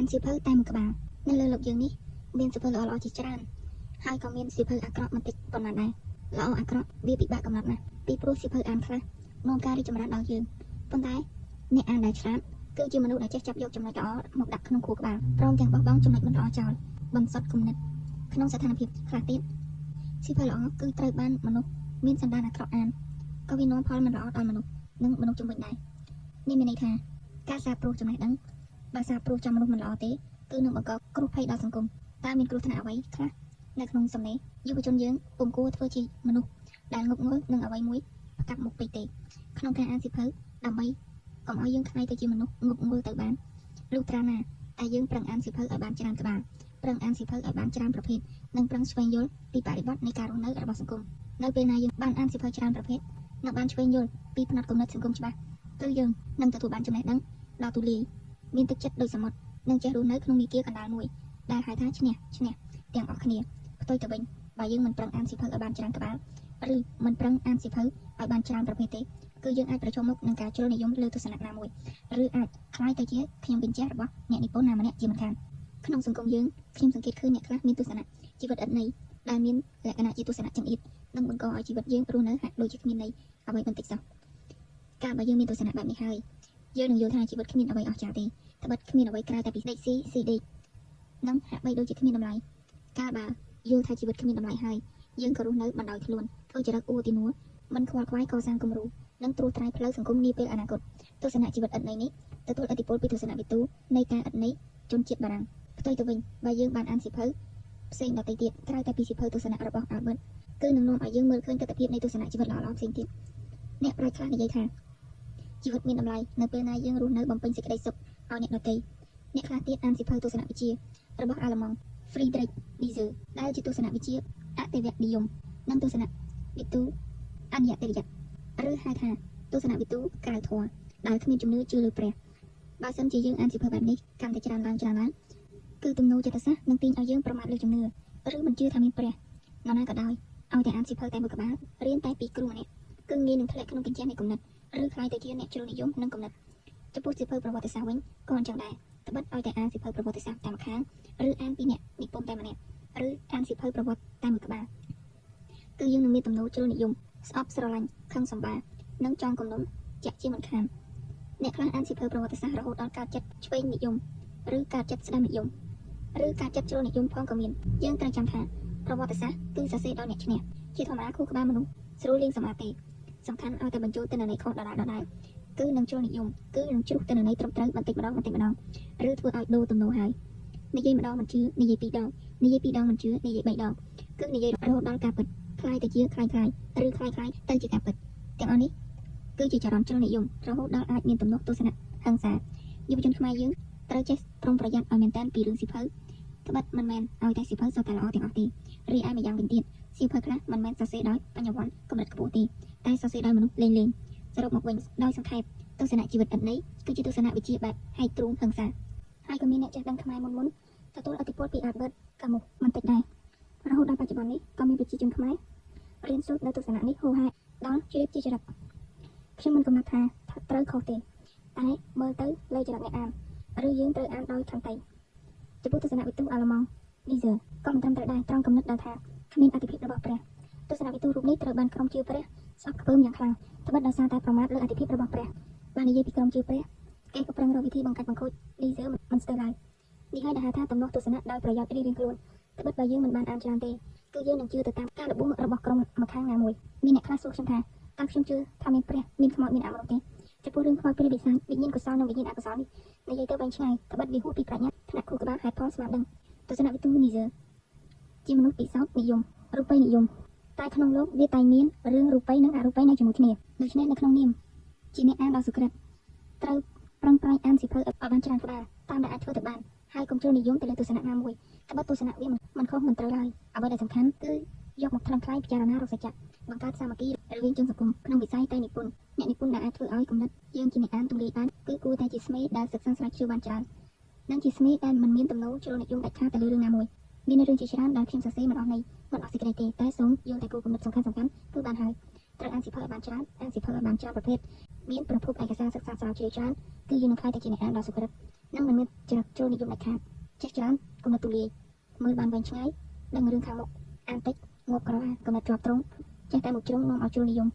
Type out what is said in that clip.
អានសៀវភៅតែមួយក្បាលនៅលើលោកយើងនេះមានសៀវភៅល្អៗជាច្រើនហើយក៏មានសៀវភៅអាក្រក់បន្តិចប៉ុន្មានដែរល្អអាក្រក់វាពិបាកកំណត់ណាស់ពីព្រោះសៀវភៅអានខ្លះនាំការរីកចម្រើនដល់យើងប៉ុន្តែអ្នកអានដែលឆ្លាតគឺជាមនុស្សដែលចេះចាប់យកចំណុចល្អមកដាក់ក្នុងខួរក្បាលព្រមទាំងបោះបង់ចំណុចមិនល្អចោលបន្សុទ្ធគំនិតក្នុងស្ថានភាពខ្លះទៀតសៀវភៅល្អគឺត្រូវបានមនុស្សមានសន្តានអាក្រក់អានក៏វានាំផលមិនល្អដល់មនុស្សនិងមនុស្សជុំវិញដែរនេះមានន័យថាការសាបព្រោះចំណេះដឹងបើសាបព្រោះចំមនុស្សមិនល្អទេគឺនឹងបង្កគ្រោះភ័យដល់សង្គមតើមានគ្រោះថ្នាក់អ្វីខ្លះនៅក្នុងសំណេរយុវជនយើងពុំគួរធ្វើជាមនុស្សដែលងប់ងល់នឹងអ្វីមួយប្រកាប់មុខពេកទេក្នុងការអានសៀវភៅដើម្បីកុំឲ្យយើងខ្លាយទៅជាមនុស្សងប់ងល់ទៅបានលុះត្រាណាតែយើងប្រឹងអានសៀវភៅឲ្យបានច្រើនក្បាលប្រឹងអានសៀវភៅឲ្យបានច្រើនប្រភេទនិងប្រឹងស្វែងយល់ពីបរិបទនៃការរស់នៅរបស់សង្គមនៅពេលណាយើងបានអានសៀវភៅច្រើនប្រភេទនិងបានស្វែងយល់ពីផ្នត់គំនិតសង្គមច្បាស់គឺយើងនឹងទទួលបានចំណេះដឹងដ៏ទូលាយមានទឹកចិត្តដូចសមុទ្រនិងចេះរស់នៅក្នុងមាគ៌ាកណ្ដាលមួយដែលហៅថាឈ្នះទាំងអស់គ្នាផ្ទុយទៅវិញបើយើងមិនប្រឹងអានសៀវភៅឲ្យបានច្រើនក្បាលឬមិនប្រឹងអានសៀវភៅឲ្យបានច្រើនប្រភេទទេគឺយើងអាចប្រឈមមុខនឹងការជ្រុលនិយមលើទស្សនៈណាមួយឬអាចคล้ายទៅជាខ្ញុំបញ្ជាក់របស់អ្នកនិពន្ធណាម្នាក់ជាមិនខានក្នុងសង្គមយើងខ្ញុំសង្កេតឃើញអ្នកខ្លះមានទស្សនៈជីវិតឥតន័យដែលមានលក្ខណៈជាទស្សនៈចង្អៀតនិងបង្កឲ្យជីវិតយើងរស់នៅហាក់ដូចជាគ្មានន័យអ្វីបន្តិចសោះកាលបើយើងមានទស្សនៈបែបនេះហើយយើងនឹងយល់ថាជីវិតគ្មានអ្វីអស្ចារ្យទេត្បិតគ្មានអ្វីក្រៅតែពីដេកស៊ីដេកនិងហាក់បីដូចជាគ្មានតម្លៃកាលបើយល់ថាជីវិតគ្មានតម្លៃហើយយើងក៏រស់នៅបណ្ដោយខ្លួនធ្វើចរិតអួតទីនួមិនខ្វល់ខ្វាយកសាងគំរូនិងត្រួសត្រាយផ្លូវសង្គមនាពេលអនាគតទស្សនៈជីវិតឥតន័យនេះទទួលឥទ្ធិពលពីទស្សនៈវិទូនៃការឥតន័យជនជាតិបារាំងផ្ទុយទៅវិញបើយើងបានអានសៀវភៅផ្សេងដទៃទៀតក្រៅតែពីសៀវភៅទស្សនៈរបស់ Albert គឺនឹងនាំឲ្យយើងមើលឃើញទស្សនៈភាពនៃទស្សនៈជីវិតល្អៗផ្សេងទៀតអ្នកប្រាជ្ញខ្លះនិយាយថាជីវិតមានតម្លៃនៅពេលណាយើងរស់នៅបំពេញសេចក្តីសុខឲ្យអ្នកដទៃអ្នកខ្លះទៀតអានសៀវភៅទស្សនវិជ្ជារបស់អាល្លឺម៉ង់ Friedrich Nietzsche ដែលជាទស្សនវិជ្ជាអតិវនិយមនិងទស្សនវិទូអនិយតិរិយៈឬហៅថាទស្សនវិទូក្រៅធម៌ដែលគ្មានជំនឿជឿលើព្រះបើសិនជាយើងអានសៀវភៅបែបនេះកាន់តែច្រើនឡើងគឺទំនោរចិត្តសាស្ត្រនឹងទាញឲ្យយើងប្រមាថលើជំនឿឬមិនជឿថាមានព្រះនរណាក៏ដោយឲ្យតែអានសៀវភៅតែមួយក្បាលរៀនតែពីគ្រូម្នាក់គឺងាយនឹងធ្លាក់ក្នុងកញ្ចក់នៃគំនិតឬខ្លាយទៅជាអ្នកជ្រុលនិយមនិងគំនិតចំពោះសៀវភៅប្រវត្តិសាស្ត្រវិញក៏អញ្ចឹងដែរត្បិតឲ្យតែអានសៀវភៅប្រវត្តិសាស្ត្រតែម្ខាងឬអានពីអ្នកនិពន្ធតែម្នាក់ឬអានសៀវភៅប្រវត្តិតែមួយក្បាលគឺយើងនឹងមានទំនោរជ្រុលនិយមស្អប់ស្រឡាញ់ខឹងសម្បារនិងចងគំនុំជាក់ជាមិនខានអ្នកខ្លះអានសៀវភៅប្រវត្តិសាស្ត្ររហូតដល់កើតចិត្តឆ្វេងនិយមឬកើតចិត្តស្ដាំនិយមឬកើតចិត្តជ្រុលនិយមផងក៏មានយើងត្រូវចាំថាប្រវត្តិសាស្ត្រគឺសរសេរដោយអ្នកឈ្នះជាធម្មតាខួរក្បាលមនុស្សស្រួលលេងសម្អាតទេសំខាន់ឲ្យតែបញ្ចូលទិន្នន័យខុសដដែលគឺនឹងជ្រុលនិយមគឺនឹងជ្រុះទិន្នន័យត្រឹមត្រូវបន្តិចម្ដងឬធ្វើឲ្យដូរទំនោរហើយនិយាយម្ដងមិនជឿនិយាយពីរដងនិយាយពីរដងមិនជឿនិយាយបីដងគឺនិយាយរហូតដល់ការពិតคล้ายទៅជាคล้ายឬคล้ายទៅជាការពិតទាំងអស់នេះគឺជាចរន្តជ្រុលនិយមរហូតដល់អាចមានទំនាស់ទស្សនៈហិង្សាយុវជនខ្មែរយើងត្រូវចេះប្រុងប្រយ័ត្នឲ្យមែនតើពីរឿងសៀវភៅត្បិតមិនមែនឲ្យតែសៀវភៅសុទ្ធតែល្អទាំងអស់ទេរីឯម្យ៉ាងវិញទៀតសៀវភៅខ្លះមិនមែនសរសេរដោយបញ្ញវន្តកម្រិតខ្ពស់ទេតែសរសេរដោយមនុស្សលេងសរុបមកវិញដោយសង្ខេបទស្សនៈជីវិតឥតន័យគឺជាទស្សនៈវិជ្ជាបែបហែកទ្រូងហិង្សាហើយក៏មានអ្នកចេះដឹងខ្មែរមុនទទួលឥទ្ធិពលពី Albert Camus មិនតិចដែររហូតដល់បច្ចុប្បន្ននេះក៏មានប្រជាជនខ្មែររៀនសូត្រនៅទស្សនៈនេះហូរហែដល់ជ្រាបជាចរិតខ្ញុំមិនកំណត់ថាត្រូវខុសទេតែមើលទៅលើចរិតអ្នកអានឬយើងត្រូវអានដោយខន្តីចំពោះទស្សនវិទូអាល្លឺម៉ង់ Nietzsche ក៏មិនត្រឹមត្រូវដែរត្រង់កំណត់ដែលថាគ្មានអត្ថិភាពរបស់ព្រះទស្សនវិទូរូបនេះត្រូវបានក្រុមជឿព្រះស្អប់ខ្ពើមយ៉ាងខ្លាំងត្បិតដោយសារតែប្រមាថលើអត្ថិភាពរបស់ព្រះបាននិយាយពីក្រុមជឿព្រះគេក៏ប្រឹងរកវិធីបង្កាច់បង្ខូច Nietzsche មិនស្ទើរឡើយនេះហើយដែលហៅថាទំនាស់ទស្សនៈដោយប្រយោជន៍រៀងៗខ្លួនត្បិតបើយើងមិនបានអានច្រើនទេគឺយើងនឹងជឿទៅតាមការលបួងរបស់ក្រុមម្ខាងណាមួយមានអ្នកខ្លះសួរខ្ញុំថាតើខ្ញុំជឿថាមានព្រះមានខ្មោចមានអមនុស្សទេចំពោះរឿងខ្មោចព្រាយបិសាចវិញ្ញាណកុសលនិងវិញ្ញាណអកុសលនេះនិយាយទៅវែងឆ្ងាយត្បិតវាហួសពីប្រាជ្ញាថ្នាក់ខួរក្បាលហេតុផលស្មារតីទស្សនវិទូ Nietzsche ជាមនុស្សពិសោធន៍និយមរូបិយនិយមតែក្នុងលោកវាតែងមានរឿងរូបិយនិងអរូបិយនៅជាមួយគ្នាដូច្នេះនៅក្នុងនាមជាអ្នកអានដ៏សុក្រិតត្រូវប្រឹងប្រែងអានសៀវភៅឲ្យបានច្រើនក្បាលតាមដែលអាចធ្វើទៅបានហើយកុំជ្រុលនិយមទៅលើទស្សនៈណាមួយត្បិតទស្សនៈវាមិនខុសមិនត្រូវឡើយអ្វីដែលសំខាន់គឺយកមកថ្លឹងថ្លែងពិចារណារកសច្ចៈបង្កើតសាមគ្គីរវាងជនសង្គមក្នុងវិស័យតែនិពន្ធអ្នកនិពន្ធដែលអាចធ្វើឲ្យគំនិតយើងជាអ្នកអានទូលាយបានគឺគួរតែជាស្មេដែលសិក្សាស្រាវជ្រាវបានច្រើននិងជាស្មេដែលមិនមានទំនោរជ្រុលនិយមដាច់ខាតទៅលើរឿងណាមួយមានរឿងជាច្រើនដែលខ្ញុំសរសេរមិនអស់ន័យមិនអស់សេចក្តីទេតែសូមយល់តែគោលគំនិតសំខាន់គឺបានហើយត្រូវអានសៀវភៅឲ្យបានច្រើនអានសៀវភៅឲ្យបានច្រើនប្រភេទមានប្រភពឯកសារសិក្សាស្រាវជ្រាវច្រើនគឺយើងនឹងខ្លាយទៅជាអ្នកអានដ៏សុក្រិត និងមិនមានចរិតចូលនិយមដាច់ខាតចេះច្រើនគំនិតទូលាយមើលបានវែងឆ្ងាយដឹងរឿងខាងមុខអានតិចងប់ក្រកំណត់ជាប់ត្រង់ចេះតែមួយជ្រុងនាំឲ្យចូលនិយម